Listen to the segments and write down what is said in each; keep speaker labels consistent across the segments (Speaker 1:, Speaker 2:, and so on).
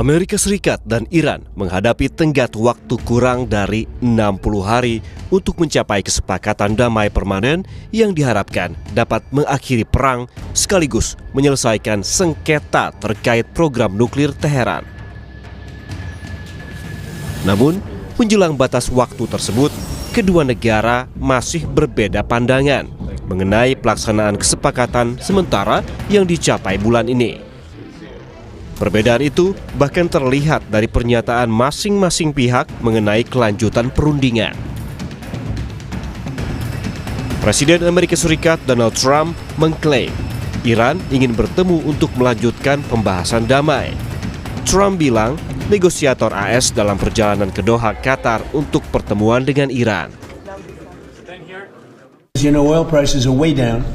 Speaker 1: Amerika Serikat dan Iran menghadapi tenggat waktu kurang dari 60 hari untuk mencapai kesepakatan damai permanen yang diharapkan dapat mengakhiri perang sekaligus menyelesaikan sengketa terkait program nuklir Teheran. Namun, menjelang batas waktu tersebut, kedua negara masih berbeda pandangan mengenai pelaksanaan kesepakatan sementara yang dicapai bulan ini. Perbedaan itu bahkan terlihat dari pernyataan masing-masing pihak mengenai kelanjutan perundingan. Presiden Amerika Serikat Donald Trump mengklaim Iran ingin bertemu untuk melanjutkan pembahasan damai. Trump bilang negosiator AS dalam perjalanan ke Doha, Qatar untuk pertemuan dengan Iran.
Speaker 2: You know, oil prices are way down.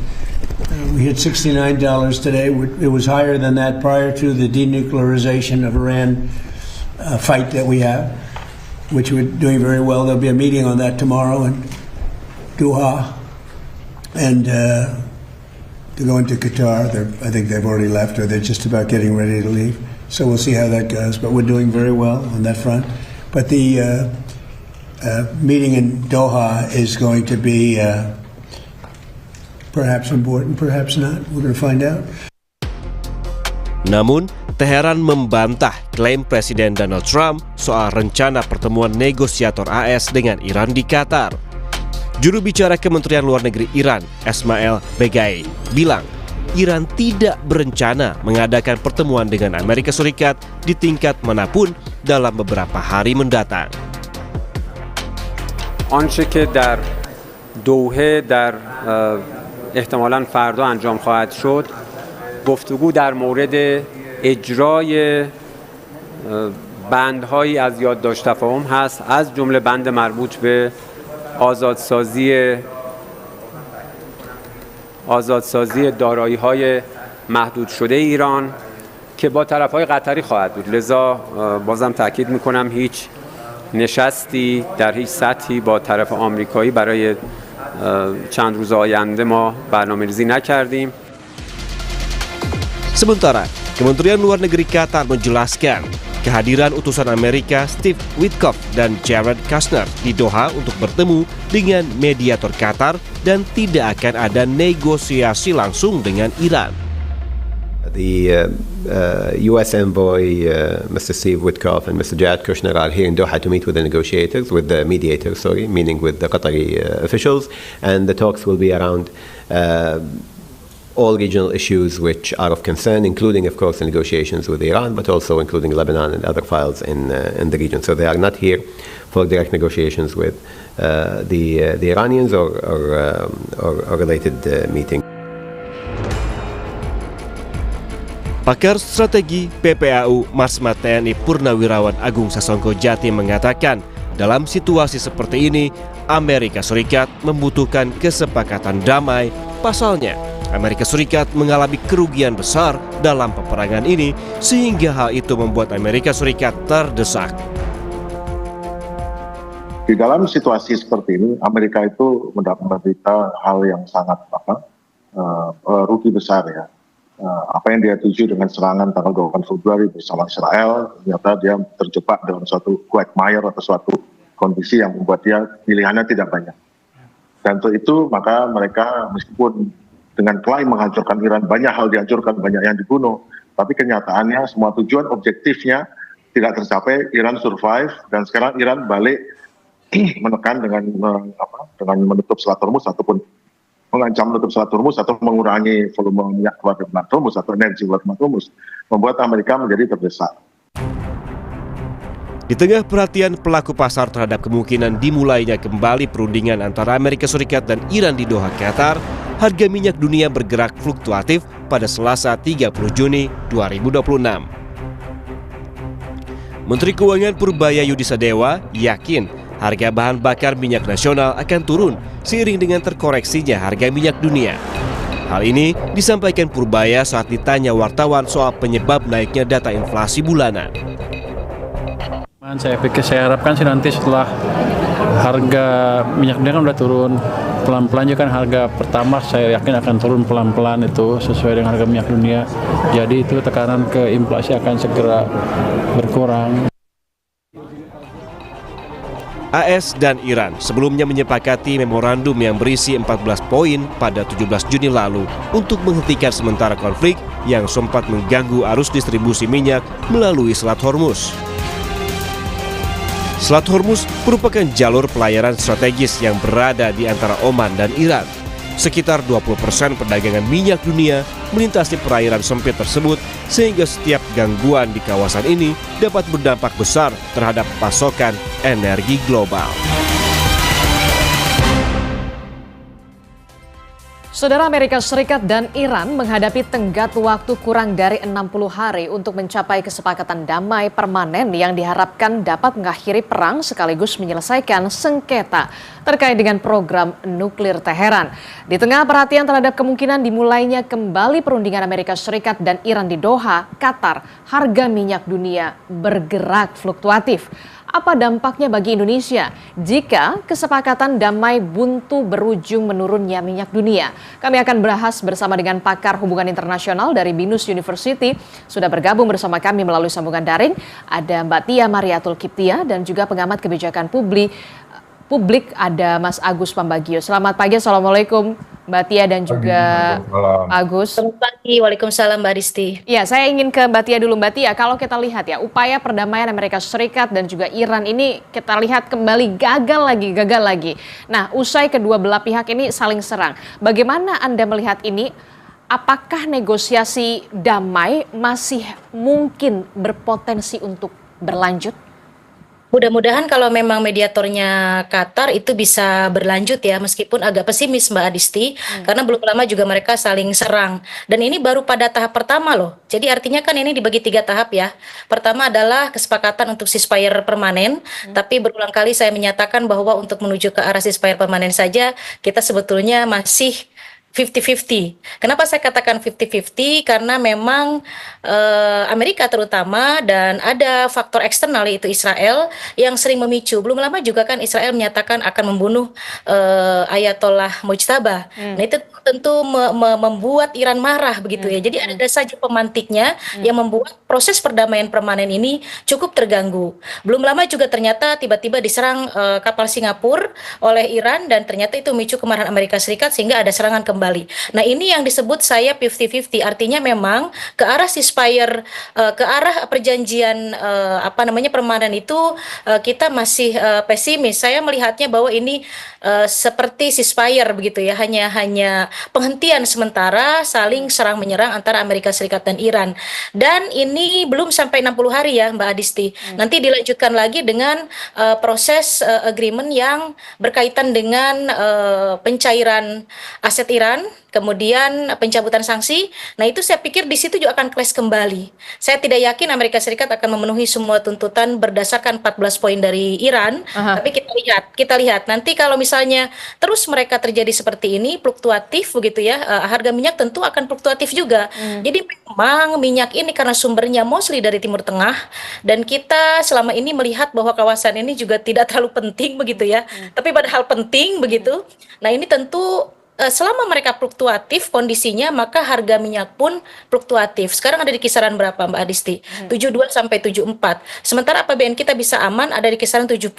Speaker 2: We hit $69 today. It was higher than that prior to the denuclearization of Iran fight that we have, which we're doing very well. There'll be a meeting on that tomorrow in Doha. And they're going to Qatar. I think they've already left, or they're just about getting ready to leave. So we'll see how that goes. But we're doing very well on that front. But the meeting in Doha is going to be perhaps important, perhaps not. We're going to find out.
Speaker 1: Namun, Teheran membantah klaim Presiden Donald Trump soal rencana pertemuan negosiator AS dengan Iran di Qatar. Juru bicara Kementerian Luar Negeri Iran, Esmail Beghai, bilang Iran tidak berencana mengadakan pertemuan dengan Amerika Serikat di tingkat manapun dalam beberapa hari mendatang.
Speaker 3: آنچه که در دوحه در احتمالاً فردا انجام خواهد شد گفتگو در مورد اجرای بندهایی از یادداشت تفاهم هست، از جمله بند مربوط به آزادسازی دارایی‌های محدود شده ایران که با طرف‌های قطری خواهد بود. لذا بازم تاکید می‌کنم هیچ نشستی در هیچ سطحی با طرف آمریکایی برای چند روز آینده ما برنامه‌ریزی نکردیم.
Speaker 1: Sementara, Kementerian Luar Negeri Qatar menjelaskan kehadiran utusan Amerika Steve Witkoff dan Jared Kushner di Doha untuk bertemu dengan mediator Qatar dan tidak akan ada negosiasi langsung dengan Iran.
Speaker 4: The U.S. envoy, Mr. Steve Witkoff and Mr. Jared Kushner are here in Doha to meet with the mediators, meaning with the Qatari officials, and the talks will be around all regional issues which are of concern, including, of course, the negotiations with Iran, but also including Lebanon and other files in the region. So they are not here for direct negotiations with the Iranians or related meeting.
Speaker 1: Pakar strategi PPAU Marsma TNI Purnawirawan Agung Sasongko Jati mengatakan dalam situasi seperti ini Amerika Serikat membutuhkan kesepakatan damai. Pasalnya, Amerika Serikat mengalami kerugian besar dalam peperangan ini sehingga hal itu membuat Amerika Serikat terdesak.
Speaker 5: Di dalam situasi seperti ini, Amerika itu menderita hal yang sangat rugi besar ya. Apa yang dia tuju dengan serangan tanggal 28 Februari bersama Israel, ternyata dia terjebak dalam suatu quagmire atau suatu kondisi yang membuat dia pilihannya tidak banyak. Dan untuk itu maka mereka meskipun dengan klaim menghancurkan Iran, banyak hal dihancurkan, banyak yang dibunuh, tapi kenyataannya semua tujuan objektifnya tidak tercapai. Iran survive dan sekarang Iran balik menekan dengan menutup Selat Hormuz ataupun mengancam menutup Selat Hormuz atau mengurangi volume minyak keluar dari Selat Hormuz atau energi keluar dari Selat Hormuz, membuat Amerika menjadi terdesak.
Speaker 1: Di tengah perhatian pelaku pasar terhadap kemungkinan dimulainya kembali perundingan antara Amerika Serikat dan Iran di Doha, Qatar, harga minyak dunia bergerak fluktuatif pada Selasa 30 Juni 2026. Menteri Keuangan Purbaya Yudisadewa yakin harga bahan bakar minyak nasional akan turun seiring dengan terkoreksinya harga minyak dunia. Hal ini disampaikan Purbaya saat ditanya wartawan soal penyebab naiknya data inflasi bulanan.
Speaker 6: Saya harapkan sih nanti setelah harga minyak dunia kan udah turun, pelan-pelan juga kan harga pertama saya yakin akan turun pelan-pelan itu sesuai dengan harga minyak dunia. Jadi itu tekanan ke inflasi akan segera berkurang.
Speaker 1: AS dan Iran sebelumnya menyepakati memorandum yang berisi 14 poin pada 17 Juni lalu untuk menghentikan sementara konflik yang sempat mengganggu arus distribusi minyak melalui Selat Hormuz. Selat Hormuz merupakan jalur pelayaran strategis yang berada di antara Oman dan Iran. Sekitar 20% perdagangan minyak dunia melintasi perairan sempit tersebut, sehingga setiap gangguan di kawasan ini dapat berdampak besar terhadap pasokan energi global.
Speaker 7: Saudara, Amerika Serikat dan Iran menghadapi tenggat waktu kurang dari 60 hari untuk mencapai kesepakatan damai permanen yang diharapkan dapat mengakhiri perang sekaligus menyelesaikan sengketa terkait dengan program nuklir Teheran. Di tengah perhatian terhadap kemungkinan dimulainya kembali perundingan Amerika Serikat dan Iran di Doha, Qatar, harga minyak dunia bergerak fluktuatif. Apa dampaknya bagi Indonesia jika kesepakatan damai buntu berujung menurunnya minyak dunia? Kami akan bahas bersama dengan pakar hubungan internasional dari Binus University. Sudah bergabung bersama kami melalui sambungan daring. Ada Mbak Tia Mariatul Kiptia dan juga pengamat kebijakan publik ada Mas Agus Pambagio. Selamat pagi, Assalamualaikum Mbak Tia dan juga Agus.
Speaker 8: Selamat pagi, Waalaikumsalam Mbak Disti.
Speaker 7: Ya, saya ingin ke Mbak Tia dulu. Mbak Tia, kalau kita lihat ya, upaya perdamaian Amerika Serikat dan juga Iran ini kita lihat kembali gagal lagi. Nah, usai kedua belah pihak ini saling serang. Bagaimana Anda melihat ini? Apakah negosiasi damai masih mungkin berpotensi untuk berlanjut?
Speaker 8: Mudah-mudahan kalau memang mediatornya Qatar itu bisa berlanjut ya, meskipun agak pesimis Mbak Adisti, karena belum lama juga mereka saling serang. Dan ini baru pada tahap pertama loh. Jadi artinya kan ini dibagi 3 tahap ya. Pertama adalah kesepakatan untuk ceasefire permanen, tapi berulang kali saya menyatakan bahwa untuk menuju ke arah ceasefire permanen saja, kita sebetulnya masih 50-50. Kenapa saya katakan 50-50? Karena memang Amerika terutama dan ada faktor eksternal yaitu Israel yang sering memicu. Belum lama juga kan Israel menyatakan akan membunuh Ayatollah Mujtaba. Nah itu tentu membuat Iran marah begitu ya. Jadi ada saja pemantiknya yang membuat proses perdamaian permanen ini cukup terganggu. Belum lama juga ternyata tiba-tiba diserang kapal Singapura oleh Iran dan ternyata itu memicu kemarahan Amerika Serikat sehingga ada serangan kembali. Nah ini yang disebut saya 50-50, artinya memang ke arah ceasefire, ke arah perjanjian permanen itu kita masih pesimis. Saya melihatnya bahwa ini seperti ceasefire begitu ya, hanya penghentian sementara saling serang menyerang antara Amerika Serikat dan Iran. Dan ini belum sampai 60 hari ya Mbak Adisti. Nanti dilanjutkan lagi dengan proses agreement yang berkaitan dengan pencairan aset Iran, kemudian pencabutan sanksi. Nah itu saya pikir di situ juga akan clash kembali. Saya tidak yakin Amerika Serikat akan memenuhi semua tuntutan berdasarkan 14 poin dari Iran. Tapi kita lihat nanti kalau misalnya terus mereka terjadi seperti ini, fluktuatif begitu ya, harga minyak tentu akan fluktuatif juga. Jadi memang minyak ini karena sumbernya mostly dari Timur Tengah, dan kita selama ini melihat bahwa kawasan ini juga tidak terlalu penting begitu ya. Tapi padahal penting begitu. Nah ini tentu selama mereka fluktuatif kondisinya, maka harga minyak pun fluktuatif. Sekarang ada di kisaran berapa Mbak Adisti? 72 sampai 74. Sementara APBN kita bisa aman ada di kisaran 70.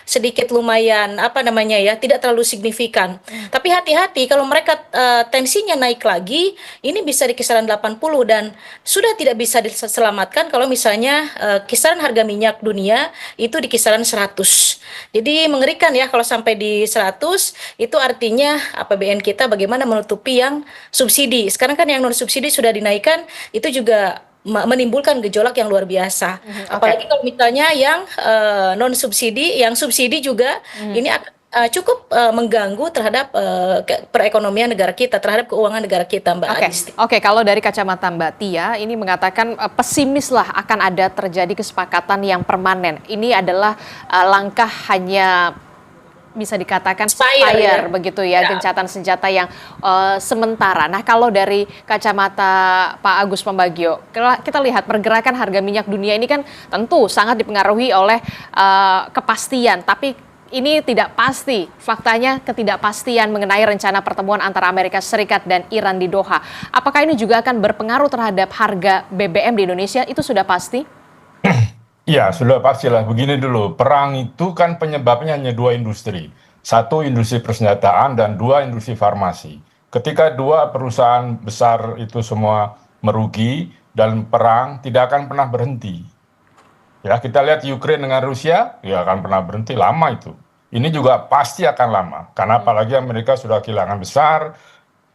Speaker 8: Sedikit lumayan tidak terlalu signifikan. Tapi hati-hati kalau mereka tensinya naik lagi, ini bisa di kisaran 80 dan sudah tidak bisa diselamatkan kalau misalnya kisaran harga minyak dunia itu di kisaran 100. Jadi mengerikan ya kalau sampai di 100, itu artinya APBN kita bagaimana menutupi yang subsidi. Sekarang kan yang non subsidi sudah dinaikkan, itu juga menimbulkan gejolak yang luar biasa. Apalagi kalau misalnya yang non subsidi, yang subsidi juga ini akan cukup mengganggu terhadap perekonomian negara kita, terhadap keuangan negara kita, Mbak Adisti.
Speaker 7: Oke, kalau dari kacamata Mbak Tia, ini mengatakan pesimis lah akan ada terjadi kesepakatan yang permanen. Ini adalah langkah hanya bisa dikatakan fire begitu ya, gencatan senjata yang sementara. Nah kalau dari kacamata Pak Agus Pambagio, kita lihat pergerakan harga minyak dunia ini kan tentu sangat dipengaruhi oleh kepastian, tapi ini tidak pasti. Faktanya ketidakpastian mengenai rencana pertemuan antara Amerika Serikat dan Iran di Doha. Apakah ini juga akan berpengaruh terhadap harga BBM di Indonesia? Itu sudah pasti?
Speaker 9: Iya, sudah pastilah. Begini dulu, perang itu kan penyebabnya hanya dua industri. Satu industri persenjataan dan dua industri farmasi. Ketika dua perusahaan besar itu semua merugi dan perang tidak akan pernah berhenti. Ya, kita lihat Ukraina dengan Rusia, ya akan pernah berhenti lama itu. Ini juga pasti akan lama, karena apalagi Amerika sudah kehilangan besar,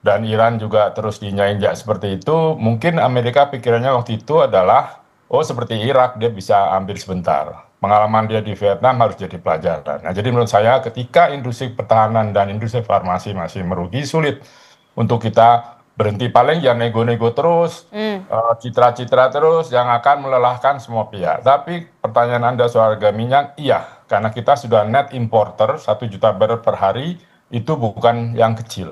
Speaker 9: dan Iran juga terus diinjak-injak seperti itu. Mungkin Amerika pikirannya waktu itu adalah, oh seperti Irak, dia bisa ambil sebentar. Pengalaman dia di Vietnam harus jadi pelajaran. Nah, jadi menurut saya ketika industri pertahanan dan industri farmasi masih merugi, sulit untuk kita berhenti. Paling ya nego-nego terus, citra-citra terus yang akan melelahkan semua pihak. Tapi pertanyaan Anda soal harga minyak, iya, karena kita sudah net importer 1 juta barrel per hari, itu bukan yang kecil.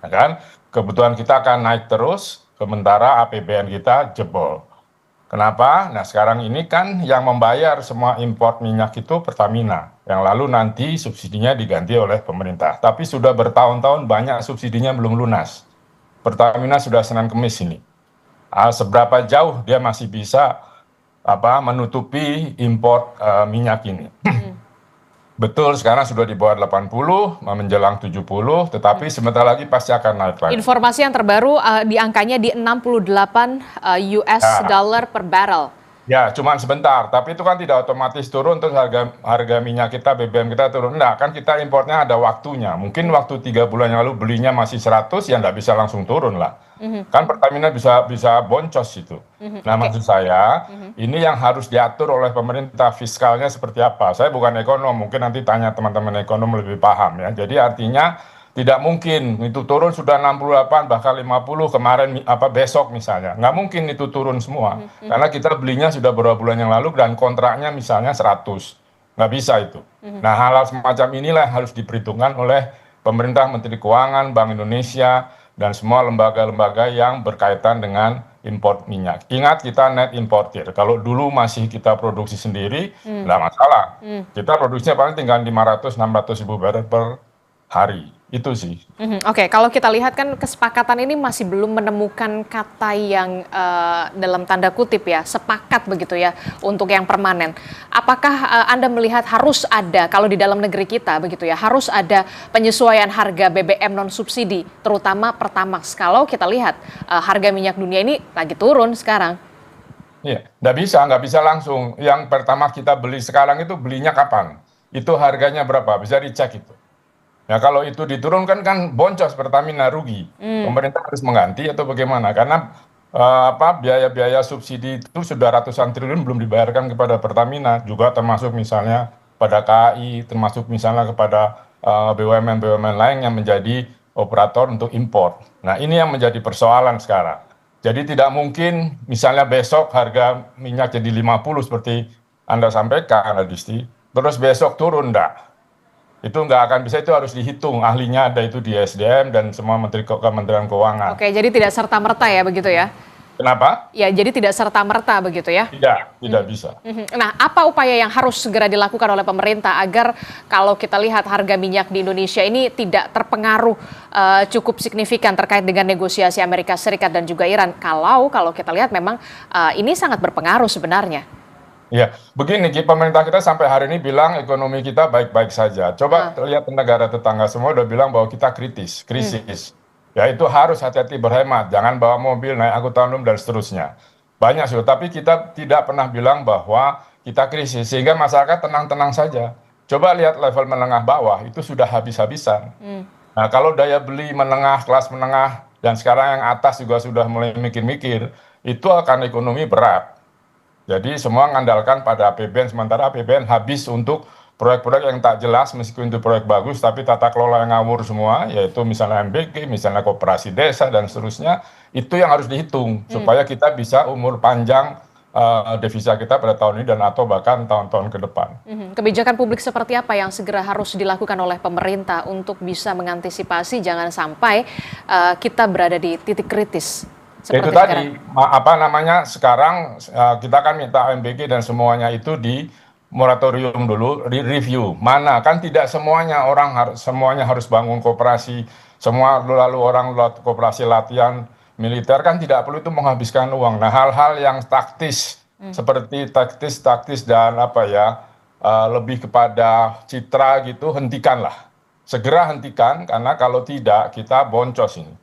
Speaker 9: Ya kan? Kebutuhan kita akan naik terus, sementara APBN kita jebol. Kenapa? Nah sekarang ini kan yang membayar semua import minyak itu Pertamina, yang lalu nanti subsidinya diganti oleh pemerintah. Tapi sudah bertahun-tahun banyak subsidinya belum lunas. Pertamina sudah Senin Kemis ini. Seberapa jauh dia masih bisa menutupi import minyak ini? Betul, sekarang sudah di bawah 80, menjelang 70, tetapi sebentar lagi pasti akan naik lagi.
Speaker 7: Informasi yang terbaru di angkanya di 68 US dollar per barrel.
Speaker 9: Ya, cuma sebentar, tapi itu kan tidak otomatis turun terus harga minyak kita, BBM kita turun. Enggak, kan kita importnya ada waktunya. Mungkin waktu 3 bulan yang lalu belinya masih 100, ya enggak bisa langsung turun lah. Kan Pertamina bisa boncos itu. Nah, maksud saya, ini yang harus diatur oleh pemerintah, fiskalnya seperti apa. Saya bukan ekonom, mungkin nanti tanya teman-teman ekonom lebih paham ya. Jadi artinya tidak mungkin itu turun sudah 68 bahkan 50 kemarin besok misalnya. Nggak mungkin itu turun semua. Karena kita belinya sudah beberapa bulan yang lalu dan kontraknya misalnya 100. Nggak bisa itu. Nah hal-hal semacam inilah yang harus diperhitungkan oleh pemerintah, Menteri Keuangan, Bank Indonesia, dan semua lembaga-lembaga yang berkaitan dengan import minyak. Ingat kita net importer. Kalau dulu masih kita produksi sendiri, nggak masalah. Kita produksinya paling tinggal 500-600 ribu barrel per hari. Itu sih.
Speaker 7: Oke, kalau kita lihat kan kesepakatan ini masih belum menemukan kata yang dalam tanda kutip ya, sepakat begitu ya untuk yang permanen. Apakah Anda melihat harus ada, kalau di dalam negeri kita begitu ya, harus ada penyesuaian harga BBM non subsidi, terutama Pertamax. Kalau kita lihat harga minyak dunia ini lagi turun sekarang.
Speaker 9: Iya, nggak bisa langsung. Yang Pertamax kita beli sekarang itu belinya kapan? Itu harganya berapa? Bisa dicek itu. Ya kalau itu diturunkan kan boncos Pertamina rugi. Pemerintah harus mengganti atau bagaimana? Karena biaya-biaya subsidi itu sudah ratusan triliun belum dibayarkan kepada Pertamina, juga termasuk misalnya pada KAI, termasuk misalnya kepada BUMN-BUMN lain yang menjadi operator untuk impor. Nah ini yang menjadi persoalan sekarang. Jadi tidak mungkin misalnya besok harga minyak jadi 50 seperti Anda sampaikan, Adisti, terus besok turun enggak. Itu nggak akan bisa, itu harus dihitung. Ahlinya ada itu di SDM dan semua Kementerian Keuangan.
Speaker 7: Oke, jadi tidak serta-merta ya begitu ya?
Speaker 9: Kenapa?
Speaker 7: Ya, jadi tidak serta-merta begitu ya?
Speaker 9: Tidak bisa.
Speaker 7: Nah, apa upaya yang harus segera dilakukan oleh pemerintah agar kalau kita lihat harga minyak di Indonesia ini tidak terpengaruh cukup signifikan terkait dengan negosiasi Amerika Serikat dan juga Iran? Kalau kita lihat memang ini sangat berpengaruh sebenarnya.
Speaker 9: Ya, begini, pemerintah kita sampai hari ini bilang ekonomi kita baik-baik saja. Coba lihat negara tetangga semua udah bilang bahwa kita krisis. Ya itu harus hati-hati berhemat, jangan bawa mobil, naik angkutan umum dan seterusnya. Banyak sudah, tapi kita tidak pernah bilang bahwa kita krisis, sehingga masyarakat tenang-tenang saja. Coba lihat level menengah bawah, itu sudah habis-habisan. Nah kalau daya beli menengah, kelas menengah, dan sekarang yang atas juga sudah mulai mikir-mikir, itu akan ekonomi berat. Jadi semua mengandalkan pada APBN, sementara APBN habis untuk proyek-proyek yang tak jelas, meskipun itu proyek bagus, tapi tata kelola yang ngawur semua, yaitu misalnya MBG, misalnya koperasi desa, dan seterusnya, itu yang harus dihitung, supaya kita bisa umur panjang devisa kita pada tahun ini dan atau bahkan tahun-tahun ke depan.
Speaker 7: Kebijakan publik seperti apa yang segera harus dilakukan oleh pemerintah untuk bisa mengantisipasi jangan sampai kita berada di titik kritis?
Speaker 9: Itu tadi, sekarang kita kan minta MBG dan semuanya itu moratorium dulu, review. Mana kan tidak semuanya semuanya harus bangun koperasi, semua lalu orang koperasi latihan militer kan tidak perlu itu menghabiskan uang. Nah, hal-hal yang taktis seperti taktis dan lebih kepada citra gitu, hentikanlah. Segera hentikan, karena kalau tidak kita boncos ini.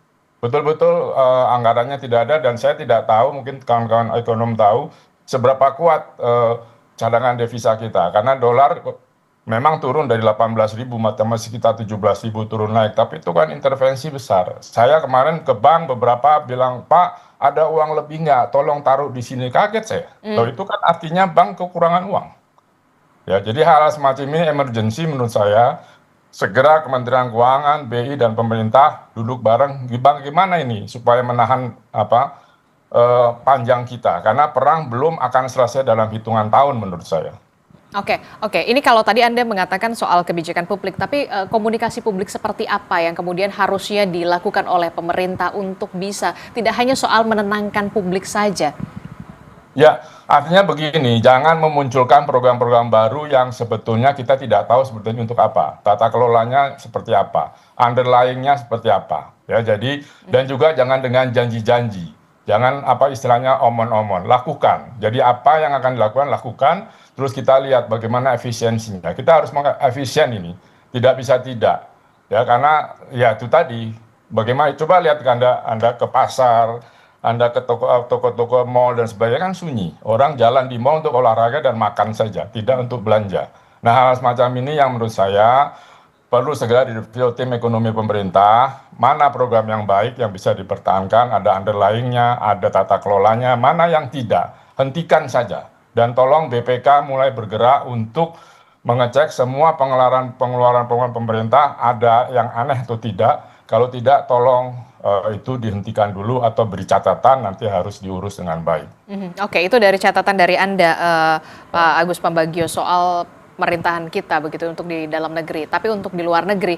Speaker 9: Betul-betul anggarannya tidak ada, dan saya tidak tahu, mungkin kawan-kawan ekonom tahu seberapa kuat cadangan devisa kita, karena dolar memang turun dari 18.000 masih kita 17.000 turun naik, tapi itu kan intervensi besar. Saya kemarin ke bank beberapa bilang, Pak ada uang lebih nggak, tolong taruh di sini, kaget saya. Loh, itu kan artinya bank kekurangan uang. Ya, jadi hal semacam ini emergency menurut saya. Segera Kementerian Keuangan, BI dan pemerintah duduk bareng, gimana ini supaya menahan panjang kita, karena perang belum akan selesai dalam hitungan tahun menurut saya.
Speaker 7: Oke. Ini kalau tadi Anda mengatakan soal kebijakan publik, tapi komunikasi publik seperti apa yang kemudian harusnya dilakukan oleh pemerintah untuk bisa tidak hanya soal menenangkan publik saja?
Speaker 9: Ya, artinya begini, jangan memunculkan program-program baru yang sebetulnya kita tidak tahu sebetulnya untuk apa, tata kelolanya seperti apa, underlying-nya seperti apa. Ya, jadi dan juga jangan dengan janji-janji. Jangan istilahnya omon-omon, lakukan. Jadi apa yang akan dilakukan, lakukan, terus kita lihat bagaimana efisiensinya. Kita harus efisien ini, tidak bisa tidak. Ya, karena ya itu tadi, bagaimana, coba lihat Anda ke pasar, Anda ke toko-toko mall dan sebagainya kan sunyi. Orang jalan di mall untuk olahraga dan makan saja, tidak untuk belanja. Nah, hal semacam ini yang menurut saya perlu segera direview tim ekonomi pemerintah, mana program yang baik yang bisa dipertahankan, ada underlying-nya, ada tata kelolanya, mana yang tidak, hentikan saja. Dan tolong BPK mulai bergerak untuk mengecek semua pengeluaran pemerintah, ada yang aneh atau tidak. Kalau tidak, tolong itu dihentikan dulu atau beri catatan, nanti harus diurus dengan baik.
Speaker 7: Oke, itu dari catatan dari Anda, Pak Agus Pambagio, soal pemerintahan kita begitu untuk di dalam negeri. Tapi untuk di luar negeri,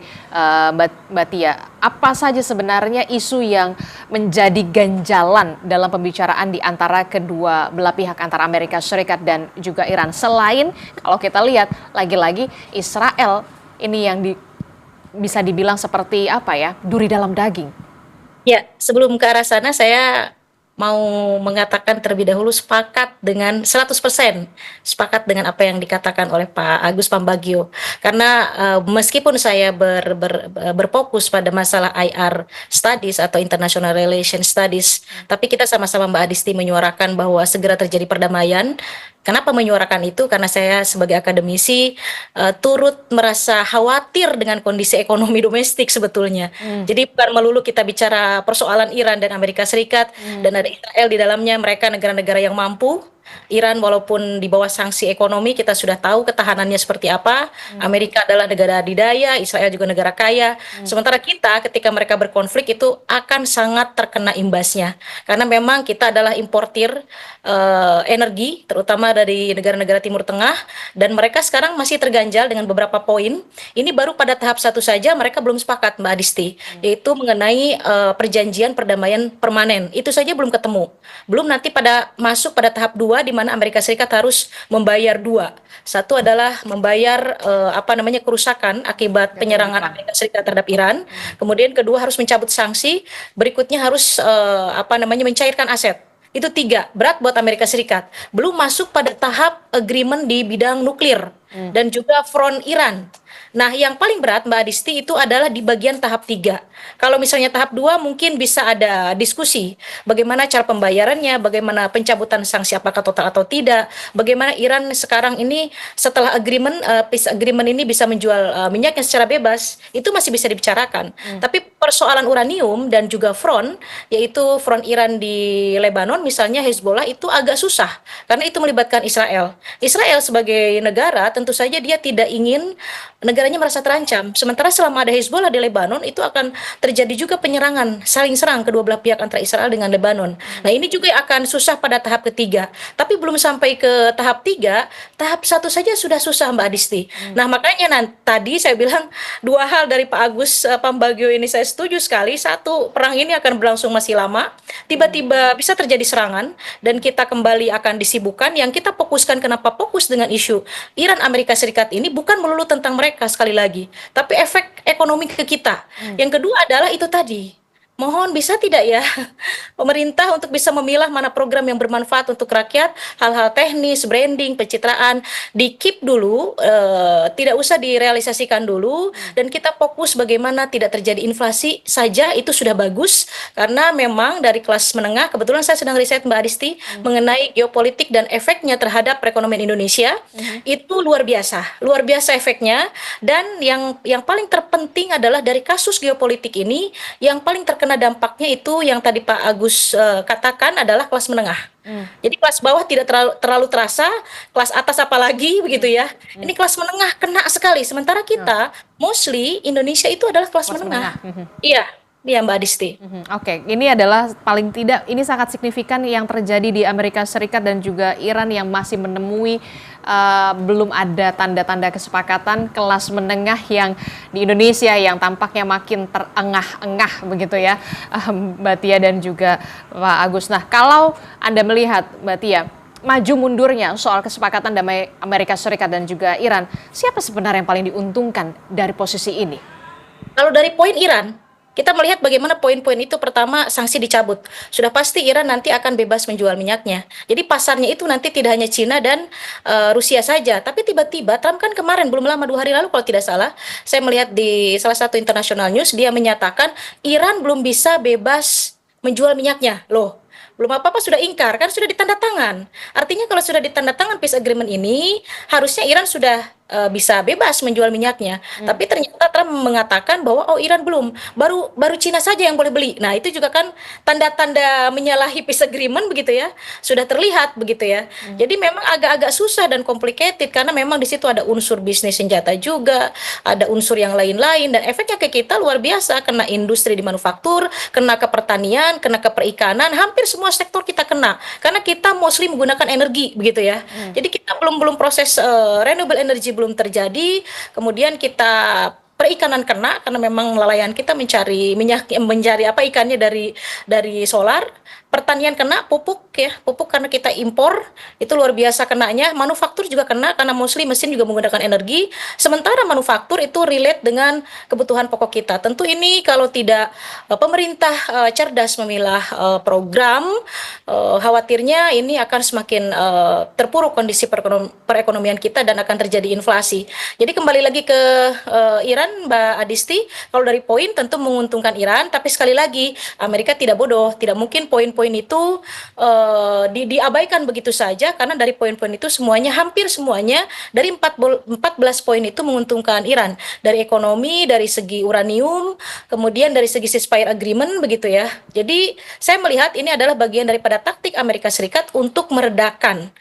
Speaker 7: Mbak Tia, apa saja sebenarnya isu yang menjadi ganjalan dalam pembicaraan di antara kedua belah pihak, antara Amerika Serikat dan juga Iran? Selain kalau kita lihat lagi-lagi Israel ini yang bisa dibilang seperti duri dalam daging.
Speaker 8: Ya, sebelum ke arah sana saya mau mengatakan terlebih dahulu sepakat dengan 100% sepakat dengan apa yang dikatakan oleh Pak Agus Pambagio, karena meskipun saya berfokus pada masalah IR Studies atau International Relations Studies, tapi kita sama-sama Mbak Adisti menyuarakan bahwa segera terjadi perdamaian. Kenapa menyuarakan itu? Karena saya sebagai akademisi turut merasa khawatir dengan kondisi ekonomi domestik sebetulnya. Jadi bukan melulu kita bicara persoalan Iran dan Amerika Serikat, dan ada Israel di dalamnya, mereka negara-negara yang mampu. Iran walaupun di bawah sanksi ekonomi, kita sudah tahu ketahanannya seperti apa. Amerika adalah negara adidaya, Israel juga negara kaya. Sementara kita ketika mereka berkonflik itu akan sangat terkena imbasnya. Karena memang kita adalah importir energi, terutama dari negara-negara Timur Tengah, dan mereka sekarang masih terganjal dengan beberapa poin. Ini baru pada tahap 1 saja mereka belum sepakat, Mbak Adisti, yaitu mengenai perjanjian perdamaian permanen. Itu saja belum ketemu. Belum nanti masuk pada tahap 2 di mana Amerika Serikat harus membayar 2. Satu adalah membayar kerusakan akibat penyerangan Amerika Serikat terhadap Iran. Kemudian kedua harus mencabut sanksi. Berikutnya harus mencairkan aset. Itu 3, berat buat Amerika Serikat. Belum masuk pada tahap agreement di bidang nuklir dan juga front Iran. Nah, yang paling berat Mbak Adisti itu adalah di bagian tahap 3. Kalau misalnya tahap 2 mungkin bisa ada diskusi bagaimana cara pembayarannya, bagaimana pencabutan sanksi, apakah total atau tidak, bagaimana Iran sekarang ini setelah peace agreement ini bisa menjual minyaknya secara bebas, itu masih bisa dibicarakan. Tapi persoalan uranium dan juga front, yaitu front Iran di Lebanon misalnya, Hezbollah, itu agak susah karena itu melibatkan Israel. Israel sebagai negara tentu saja dia tidak ingin negaranya merasa terancam. Sementara selama ada Hezbollah di Lebanon, itu akan terjadi juga penyerangan, saling serang kedua belah pihak antara Israel dengan Lebanon. Nah, ini juga akan susah pada tahap ketiga. Tapi belum sampai ke tahap 3, tahap 1 saja sudah susah, Mbak Adisti. Nah, makanya tadi saya bilang dua hal dari Pak Agus Pambagio ini saya setuju sekali. Satu, perang ini akan berlangsung masih lama. Tiba-tiba bisa terjadi serangan dan kita kembali akan disibukkan. Yang kita fokuskan, kenapa fokus dengan isu Iran Amerika Serikat ini bukan melulu tentang mereka sekali lagi, tapi efek ekonomi ke kita. Yang kedua adalah itu tadi. Mohon bisa tidak ya pemerintah untuk bisa memilah mana program yang bermanfaat untuk rakyat, hal-hal teknis, branding, pencitraan, di-keep dulu, tidak usah direalisasikan dulu, dan kita fokus bagaimana tidak terjadi inflasi saja, itu sudah bagus, karena memang dari kelas menengah, kebetulan saya sedang riset Mbak Adisti, mengenai geopolitik dan efeknya terhadap perekonomian Indonesia, itu luar biasa efeknya, dan yang paling terpenting adalah dari kasus geopolitik ini, yang paling terkena dampaknya itu yang tadi Pak Agus katakan adalah kelas menengah. Jadi kelas bawah tidak terlalu terasa, kelas atas apalagi begitu ya. Ini kelas menengah kena sekali. Sementara kita mostly Indonesia itu adalah kelas menengah. Iya. Iya Mbak Adisti.
Speaker 7: Oke, ini adalah paling tidak ini sangat signifikan yang terjadi di Amerika Serikat dan juga Iran yang masih menemui belum ada tanda-tanda kesepakatan kelas menengah yang di Indonesia yang tampaknya makin terengah-engah begitu ya, Mbak Tia dan juga Pak Agus. Nah, kalau Anda melihat Mbak Tia, maju mundurnya soal kesepakatan damai Amerika Serikat dan juga Iran, siapa sebenarnya yang paling diuntungkan dari posisi ini?
Speaker 8: Kalau dari poin Iran, kita melihat bagaimana poin-poin itu. Pertama, sanksi dicabut. Sudah pasti Iran nanti akan bebas menjual minyaknya. Jadi pasarnya itu nanti tidak hanya Cina dan Rusia saja. Tapi tiba-tiba Trump kan kemarin, belum lama 2 hari lalu kalau tidak salah, saya melihat di salah satu international news, dia menyatakan Iran belum bisa bebas menjual minyaknya. Loh, belum apa-apa sudah ingkar, kan sudah ditanda tangan. Artinya kalau sudah ditanda tangan peace agreement ini, harusnya Iran sudah bisa bebas menjual minyaknya. Tapi ternyata Trump mengatakan bahwa Iran belum, baru Cina saja yang boleh beli. Nah, itu juga kan tanda-tanda menyalahi peace agreement begitu ya. Sudah terlihat begitu ya. Jadi memang agak-agak susah dan complicated karena memang di situ ada unsur bisnis senjata juga, ada unsur yang lain-lain, dan efeknya ke kita luar biasa, kena industri di manufaktur, kena ke pertanian, kena ke perikanan, hampir semua sektor kita kena. Karena kita mostly menggunakan energi begitu ya. Jadi kita belum proses renewable energy belum terjadi, kemudian kita perikanan kena karena memang nelayan kita mencari minyak, mencari ikannya dari solar. Pertanian kena, pupuk karena kita impor, itu luar biasa kenanya. Manufaktur juga kena karena mostly mesin juga menggunakan energi. Sementara manufaktur itu relate dengan kebutuhan pokok kita. Tentu ini kalau tidak pemerintah cerdas memilah program, khawatirnya ini akan semakin terpuruk kondisi perekonomian kita dan akan terjadi inflasi. Jadi kembali lagi ke Iran, Mbak Adisti, kalau dari poin tentu menguntungkan Iran, tapi sekali lagi Amerika tidak bodoh, tidak mungkin poin-poin itu diabaikan begitu saja, karena dari poin-poin itu hampir semuanya dari 14 poin itu menguntungkan Iran, dari ekonomi, dari segi uranium, kemudian dari segi ceasefire agreement begitu ya. Jadi saya melihat ini adalah bagian daripada taktik Amerika Serikat untuk meredakan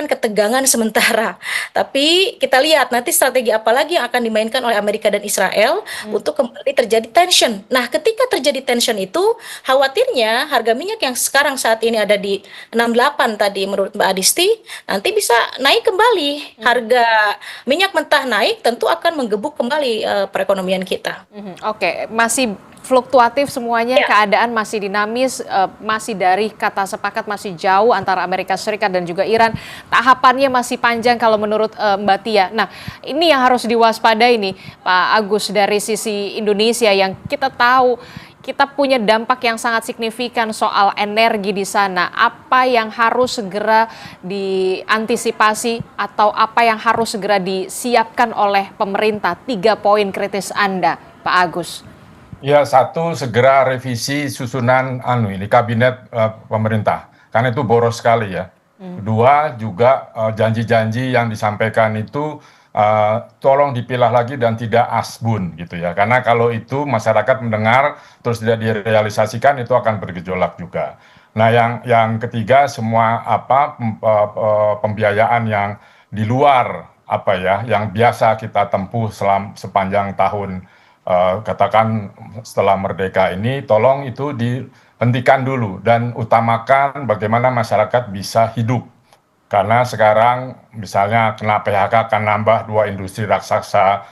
Speaker 8: ketegangan sementara. Tapi kita lihat nanti strategi apa lagi yang akan dimainkan oleh Amerika dan Israel untuk kembali terjadi tension. Nah, ketika terjadi tension itu, khawatirnya harga minyak yang sekarang saat ini ada di 68 tadi menurut Mbak Adisti, nanti bisa naik kembali. Harga minyak mentah naik tentu akan menggebuk kembali perekonomian kita.
Speaker 7: Oke, masih fluktuatif semuanya, keadaan masih dinamis, masih dari kata sepakat masih jauh antara Amerika Serikat dan juga Iran. Tahapannya masih panjang kalau menurut Mbak Tia. Nah, ini yang harus diwaspadai nih Pak Agus dari sisi Indonesia yang kita tahu kita punya dampak yang sangat signifikan soal energi di sana. Apa yang harus segera diantisipasi atau apa yang harus segera disiapkan oleh pemerintah? 3 poin kritis Anda, Pak Agus.
Speaker 9: Ya, satu, segera revisi susunan kabinet pemerintah, karena itu boros sekali ya. Kedua, juga janji-janji yang disampaikan itu tolong dipilah lagi dan tidak asbun gitu ya, karena kalau itu masyarakat mendengar terus tidak direalisasikan itu akan bergejolak juga. Nah, yang ketiga, semua pembiayaan yang di luar apa ya, yang biasa kita tempuh sepanjang tahun, katakan setelah merdeka ini, tolong itu dihentikan dulu dan utamakan bagaimana masyarakat bisa hidup. Karena sekarang misalnya kena PHK akan nambah 2 industri raksasa,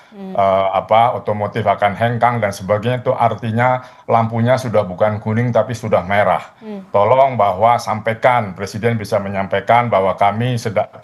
Speaker 9: otomotif akan hengkang dan sebagainya, itu artinya lampunya sudah bukan kuning tapi sudah merah. Tolong bahwa sampaikan, Presiden bisa menyampaikan bahwa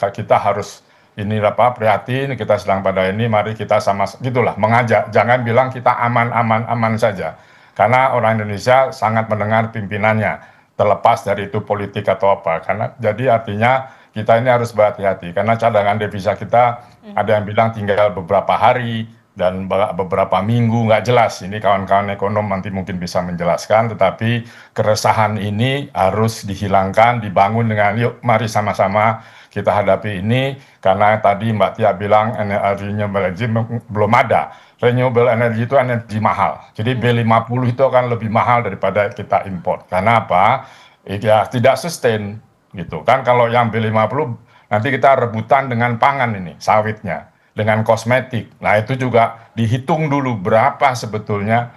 Speaker 9: kita harus prihatin, kita sedang pada ini, mari kita sama gitulah mengajak, jangan bilang kita aman saja. Karena orang Indonesia sangat mendengar pimpinannya, terlepas dari itu politik atau apa. Karena jadi artinya kita ini harus berhati-hati karena cadangan devisa kita ada yang bilang tinggal beberapa hari dan beberapa minggu, nggak jelas. Ini kawan-kawan ekonom nanti mungkin bisa menjelaskan, tetapi keresahan ini harus dihilangkan, dibangun dengan yuk mari sama-sama kita hadapi ini, karena tadi Mbak Tia bilang renewable energy belum ada. Renewable energy itu energi mahal. Jadi B50 itu akan lebih mahal daripada kita import. Karena apa? Ya tidak sustain gitu kan. Kalau yang B50 nanti kita rebutan dengan pangan ini, sawitnya, dengan kosmetik. Nah itu juga dihitung dulu berapa sebetulnya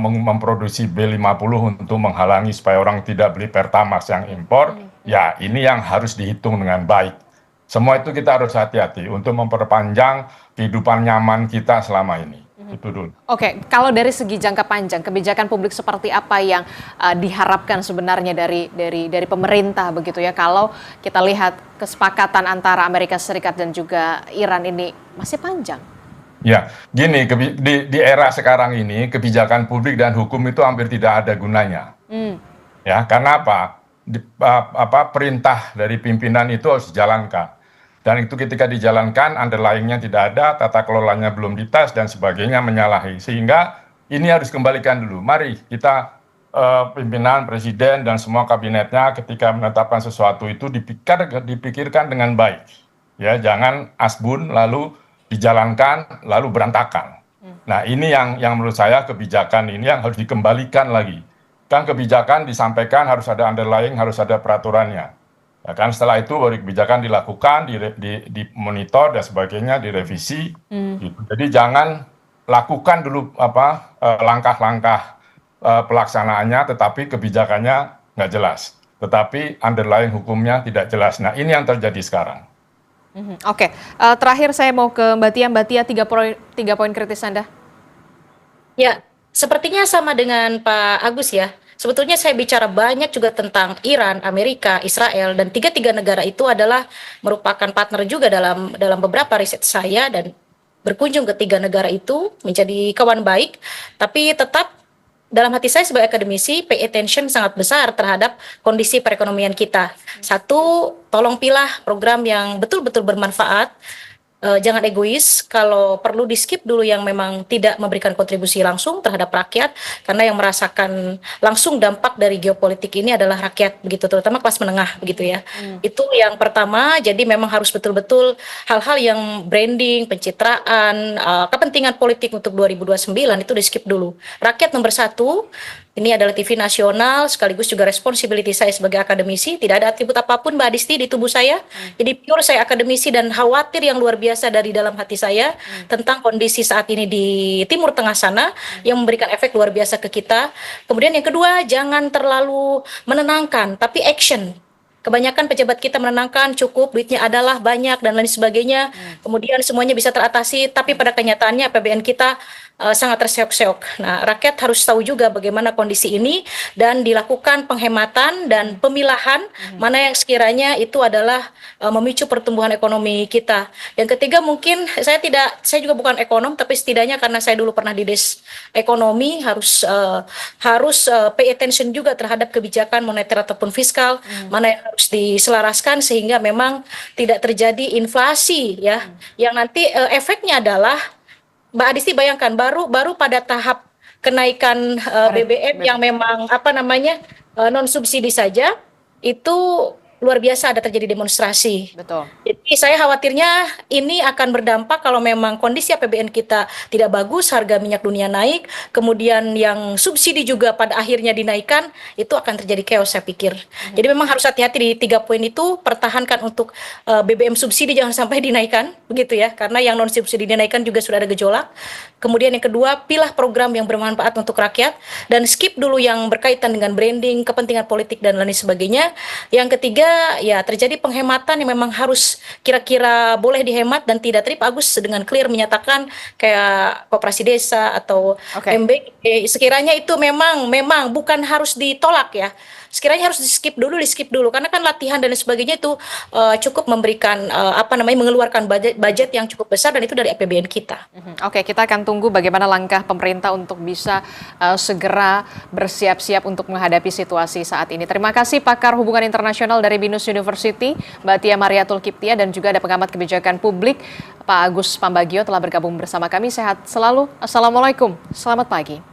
Speaker 9: memproduksi B50 untuk menghalangi supaya orang tidak beli Pertamax yang impor. Ya ini yang harus dihitung dengan baik. Semua itu kita harus hati-hati untuk memperpanjang kehidupan nyaman kita selama ini. Itu dulu.
Speaker 7: Oke, kalau dari segi jangka panjang, kebijakan publik seperti apa yang diharapkan sebenarnya dari pemerintah begitu ya? Kalau kita lihat kesepakatan antara Amerika Serikat dan juga Iran ini masih panjang.
Speaker 9: Ya, gini, di era sekarang ini kebijakan publik dan hukum itu hampir tidak ada gunanya. Ya, karena apa? Perintah dari pimpinan itu harus dijalankan. Dan itu ketika dijalankan, underlying-nya tidak ada, tata kelolanya belum dites, dan sebagainya menyalahi. Sehingga ini harus kembalikan dulu. Mari kita pimpinan, presiden, dan semua kabinetnya ketika menetapkan sesuatu itu dipikirkan dengan baik. Ya, jangan asbun, lalu dijalankan, lalu berantakan. Nah ini yang menurut saya kebijakan ini yang harus dikembalikan lagi. Kan kebijakan disampaikan harus ada underlying, harus ada peraturannya. Ya kan setelah itu baru kebijakan dilakukan, dimonitor dan sebagainya, direvisi. Gitu. Jadi jangan lakukan dulu langkah-langkah pelaksanaannya, tetapi kebijakannya nggak jelas, tetapi underlying hukumnya tidak jelas. Nah ini yang terjadi sekarang.
Speaker 7: Oke, terakhir saya mau ke Mbak Tia. Mbak Tia, 3 poin kritis Anda.
Speaker 8: Ya, sepertinya sama dengan Pak Agus ya. Sebetulnya saya bicara banyak juga tentang Iran, Amerika, Israel, dan tiga negara itu adalah merupakan partner juga dalam beberapa riset saya, dan berkunjung ke 3 negara itu menjadi kawan baik, tapi tetap dalam hati saya sebagai akademisi pay attention sangat besar terhadap kondisi perekonomian kita. Satu, tolong pilah program yang betul-betul bermanfaat. Jangan egois, kalau perlu di skip dulu yang memang tidak memberikan kontribusi langsung terhadap rakyat, karena yang merasakan langsung dampak dari geopolitik ini adalah rakyat begitu, terutama kelas menengah begitu ya. Itu yang pertama. Jadi memang harus betul-betul hal-hal yang branding, pencitraan, kepentingan politik untuk 2029 itu di skip dulu. Rakyat nomor 1. Ini adalah TV nasional, sekaligus juga responsibility saya sebagai akademisi. Tidak ada atribut apapun Mbak Adisti di tubuh saya. Jadi pure saya akademisi dan khawatir yang luar biasa dari dalam hati saya tentang kondisi saat ini di Timur Tengah sana yang memberikan efek luar biasa ke kita. Kemudian yang kedua, jangan terlalu menenangkan, tapi action. Kebanyakan pejabat kita menenangkan, cukup, duitnya adalah banyak dan lain sebagainya. Kemudian semuanya bisa teratasi, tapi pada kenyataannya APBN kita sangat terseok-seok. Nah, rakyat harus tahu juga bagaimana kondisi ini dan dilakukan penghematan dan pemilahan mana yang sekiranya itu adalah memicu pertumbuhan ekonomi kita. Yang ketiga, mungkin saya juga bukan ekonom, tapi setidaknya karena saya dulu pernah di des ekonomi, harus pay attention juga terhadap kebijakan moneter ataupun fiskal, mana yang harus diselaraskan sehingga memang tidak terjadi inflasi ya. Yang nanti efeknya adalah Mbak Adisti bayangkan baru pada tahap kenaikan BBM yang memang non subsidi saja itu luar biasa ada terjadi demonstrasi.
Speaker 7: Betul.
Speaker 8: Jadi saya khawatirnya ini akan berdampak kalau memang kondisi APBN kita tidak bagus, harga minyak dunia naik, kemudian yang subsidi juga pada akhirnya dinaikkan, itu akan terjadi chaos saya pikir. Jadi memang harus hati-hati di 3 poin itu, pertahankan untuk BBM subsidi jangan sampai dinaikkan, begitu ya, karena yang non subsidi dinaikkan juga sudah ada gejolak. Kemudian yang kedua, pilah program yang bermanfaat untuk rakyat dan skip dulu yang berkaitan dengan branding, kepentingan politik dan lain sebagainya. Yang ketiga, ya terjadi penghematan yang memang harus kira-kira boleh dihemat dan tidak. Tadi Pak Agus dengan clear menyatakan kayak koperasi desa atau MBG, sekiranya itu memang bukan harus ditolak ya. Sekiranya harus di skip dulu karena kan latihan dan sebagainya itu cukup memberikan mengeluarkan budget yang cukup besar dan itu dari APBN kita.
Speaker 7: Oke, kita akan tunggu bagaimana langkah pemerintah untuk bisa segera bersiap-siap untuk menghadapi situasi saat ini. Terima kasih pakar hubungan internasional dari Binus University, Mbak Tia Mariatul Kiptia, dan juga ada pengamat kebijakan publik Pak Agus Pambagio telah bergabung bersama kami. Sehat selalu. Assalamualaikum. Selamat pagi.